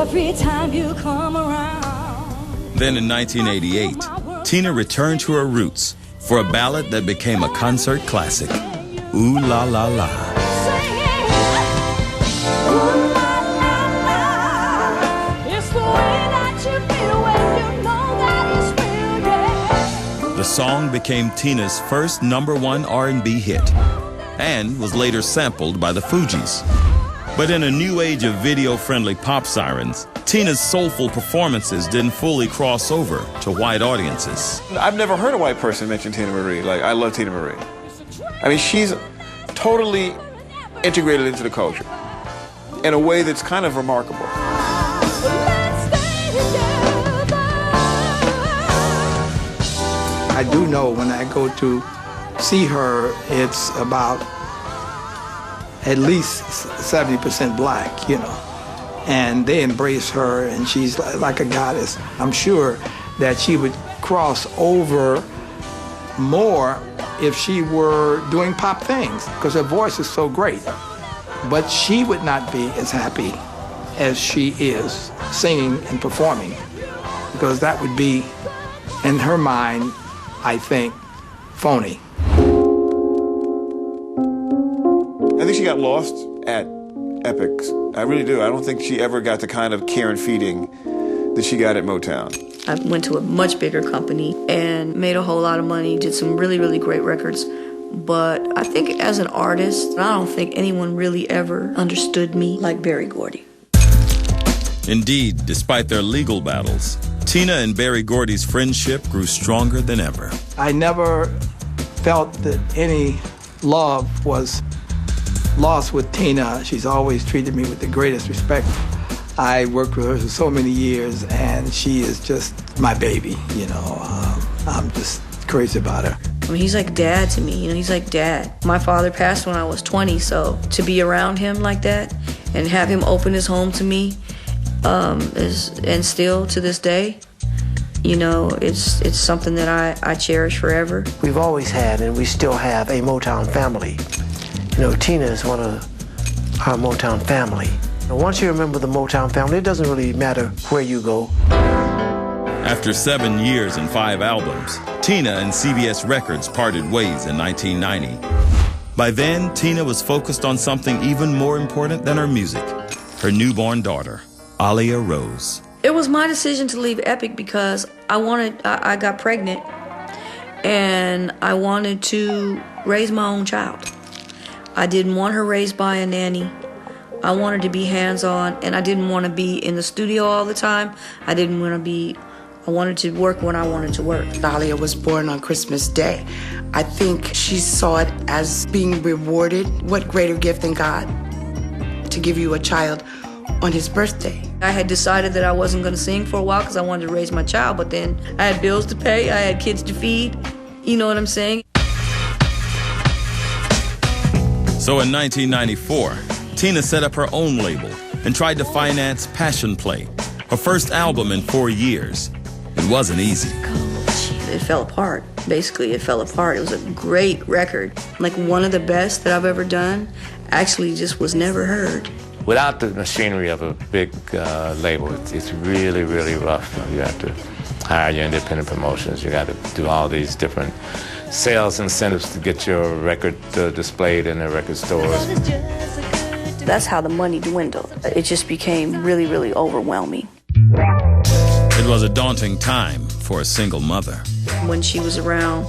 every time you come around. Then in 1988, Teena returned to her roots for a ballad that became a concert classic, Ooh La La La. The song became Teena's first #1 R&B hit and was later sampled by the Fugees. But in a new age of video-friendly pop sirens, Teena's soulful performances didn't fully cross over to white audiences. I've never heard a white person mention Teena Marie. Like, I love Teena Marie. I mean, she's totally integrated into the culture in a way that's kind of remarkable. I do know when I go to see her, it's about at least 70% black, you know. And they embrace her, and she's like a goddess. I'm sure that she would cross over more if she were doing pop things, because her voice is so great. But she would not be as happy as she is singing and performing, because that would be, in her mind, I think, phony. I think she got lost at Epics. I really do. I don't think she ever got the kind of care and feeding that she got at Motown. I went to a much bigger company and made a whole lot of money, did some really, really great records. But I think as an artist, I don't think anyone really ever understood me like Berry Gordy. Indeed, despite their legal battles, Teena and Berry Gordy's friendship grew stronger than ever. I never felt that any love was lost with Teena. She's always treated me with the greatest respect. I worked with her for so many years, and she is just my baby, you know. I'm just crazy about her. I mean, he's like dad to me, you know, he's like dad. My father passed when I was 20, so to be around him like that and have him open his home to me and still to this day, you know, it's something that I cherish forever. We've always had, and we still have, a Motown family. You know, Teena is one of our Motown family. And once you remember the Motown family, it doesn't really matter where you go. After 7 years and 5 albums, Teena and CBS Records parted ways in 1990. By then, Teena was focused on something even more important than her music, her newborn daughter, Alia Rose. It was my decision to leave Epic because I got pregnant and I wanted to raise my own child. I didn't want her raised by a nanny. I wanted to be hands-on, and I didn't want to be in the studio all the time. I wanted to work when I wanted to work. Alia was born on Christmas Day. I think she saw it as being rewarded. What greater gift than God to give you a child on his birthday? I had decided that I wasn't going to sing for a while because I wanted to raise my child, but then I had bills to pay, I had kids to feed. You know what I'm saying? So in 1994, Teena set up her own label and tried to finance Passion Play, her first album in 4 years. It wasn't easy. It fell apart. Basically, it fell apart. It was a great record. Like one of the best that I've ever done, actually just was never heard. Without the machinery of a big label, it's really, really rough. You have to hire your independent promotions. You got to do all these different sales incentives to get your record displayed in the record stores. That's how the money dwindled. It just became really, really overwhelming. It was a daunting time for a single mother. When she was around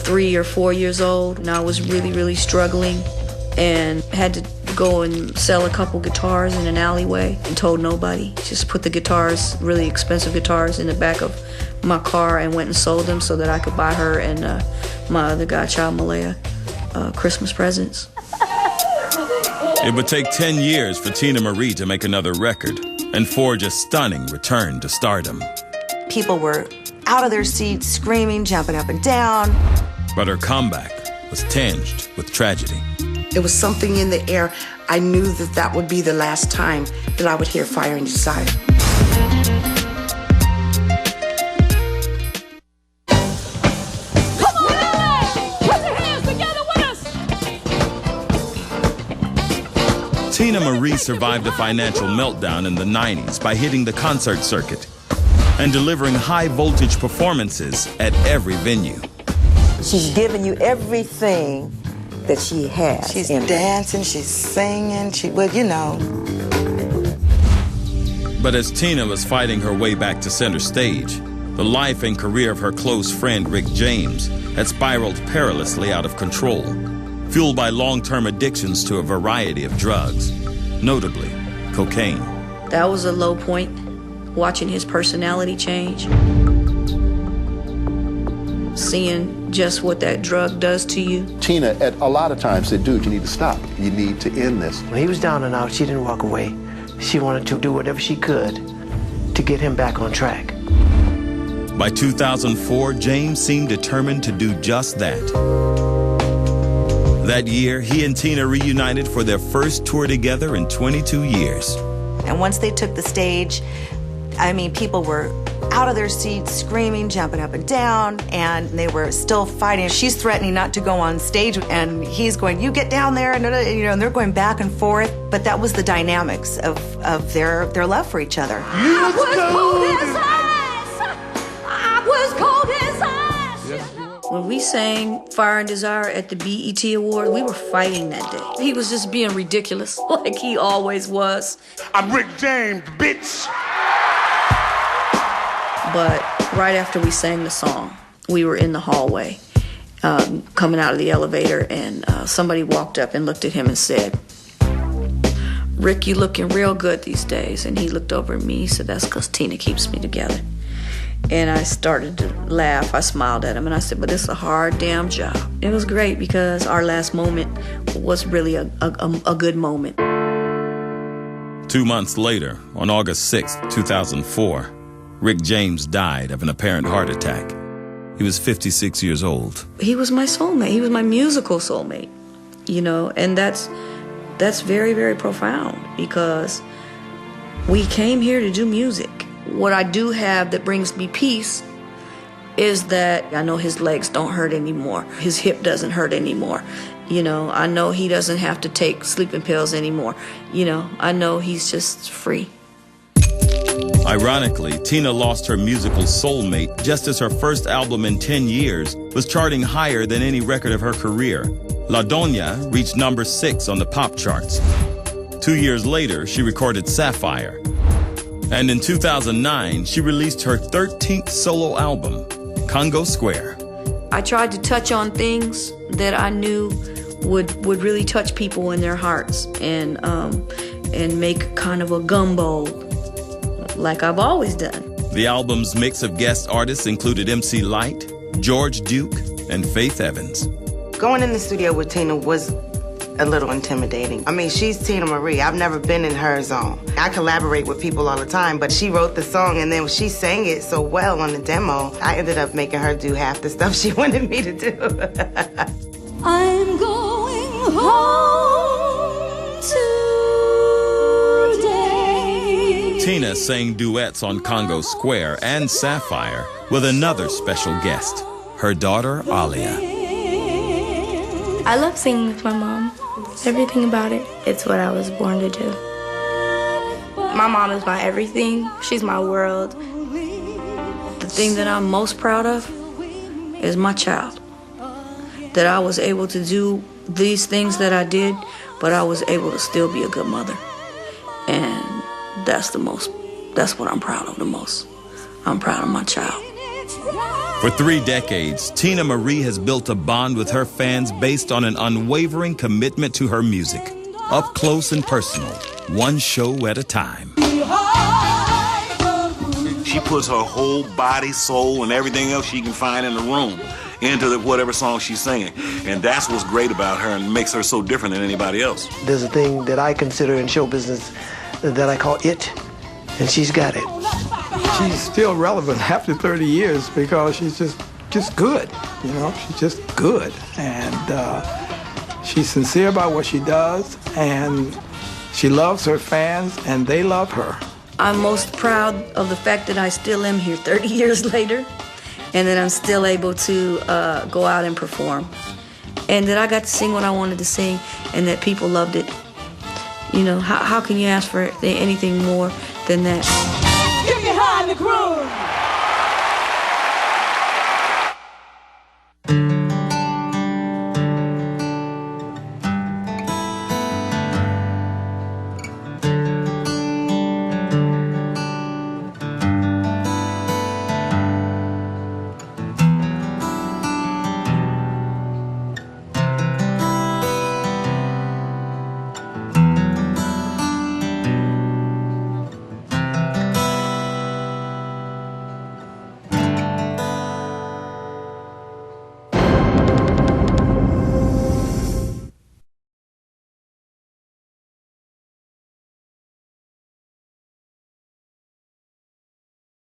3 or 4 years old, and I was really, really struggling and had to go and sell a couple guitars in an alleyway and told nobody. Just put the guitars, really expensive guitars, in the back of my car and went and sold them so that I could buy her and my other godchild, Malaya, Christmas presents. It would take 10 years for Teena Marie to make another record and forge a stunning return to stardom. People were out of their seats, screaming, jumping up and down. But her comeback was tinged with tragedy. There was something in the air. I knew that that would be the last time that I would hear Fire and Desire. Come on, LA! Put your hands together with us! Teena Marie survived a financial meltdown in the 90s by hitting the concert circuit and delivering high-voltage performances at every venue. She's giving you everything that she has. She's dancing, she's singing, well, you know. But as Teena was fighting her way back to center stage, the life and career of her close friend Rick James had spiraled perilously out of control, fueled by long-term addictions to a variety of drugs, notably cocaine. That was a low point, watching his personality change. Seeing just what that drug does to you. Teena, at a lot of times, said, dude, you need to stop. You need to end this. When he was down and out, she didn't walk away. She wanted to do whatever she could to get him back on track. By 2004, James seemed determined to do just that. That year, he and Teena reunited for their first tour together in 22 years. And once they took the stage, I mean, people were out of their seats, screaming, jumping up and down, and they were still fighting. She's threatening not to go on stage, and he's going, you get down there, and, you know, and they're going back and forth. But that was the dynamics of their love for each other. I was cold as ice. I was cold as ice. When we sang Fire and Desire at the BET Award, we were fighting that day. He was just being ridiculous, like he always was. I'm Rick James, bitch. But right after we sang the song, we were in the hallway, coming out of the elevator, and somebody walked up and looked at him and said, Rick, you looking real good these days. And he looked over at me, he said, that's because Teena keeps me together. And I started to laugh. I smiled at him, and I said, but it's a hard damn job. It was great because our last moment was really a good moment. 2 months later, on August 6, 2004, Rick James died of an apparent heart attack. He was 56 years old. He was my soulmate. He was my musical soulmate, you know, and that's very, very profound because we came here to do music. What I do have that brings me peace is that I know his legs don't hurt anymore. His hip doesn't hurt anymore. You know, I know he doesn't have to take sleeping pills anymore. You know, I know he's just free. Ironically, Teena lost her musical soulmate just as her first album in 10 years was charting higher than any record of her career. La Doña reached number 6 on the pop charts. 2 years later, she recorded Sapphire. And in 2009, she released her 13th solo album, Congo Square. I tried to touch on things that I knew would really touch people in their hearts and make kind of a gumbo like I've always done. The album's mix of guest artists included MC Lyte, George Duke, and Faith Evans. Going in the studio with Teena was a little intimidating. I mean, she's Teena Marie. I've never been in her zone. I collaborate with people all the time, but she wrote the song, and then she sang it so well on the demo, I ended up making her do half the stuff she wanted me to do. I'm going home today. Teena sang duets on Congo Square and Sapphire with another special guest, her daughter, Alia. I love singing with my mom. Everything about it, it's what I was born to do. My mom is my everything. She's my world. The thing that I'm most proud of is my child. That I was able to do these things that I did, but I was able to still be a good mother. And that's what I'm proud of the most. I'm proud of my child. For 3 decades, Teena Marie has built a bond with her fans based on an unwavering commitment to her music. Up close and personal, one show at a time. She puts her whole body, soul, and everything else she can find in the room into whatever song she's singing. And that's what's great about her and makes her so different than anybody else. There's a thing that I consider in show business that I call it, and she's got it. She's still relevant after 30 years because she's just good, you know? She's just good. And she's sincere about what she does, and she loves her fans, and they love her. I'm most proud of the fact that I still am here 30 years later, and that I'm still able to go out and perform. And that I got to sing what I wanted to sing, and that people loved it. You know, how can you ask for anything more than that? Get behind the groove.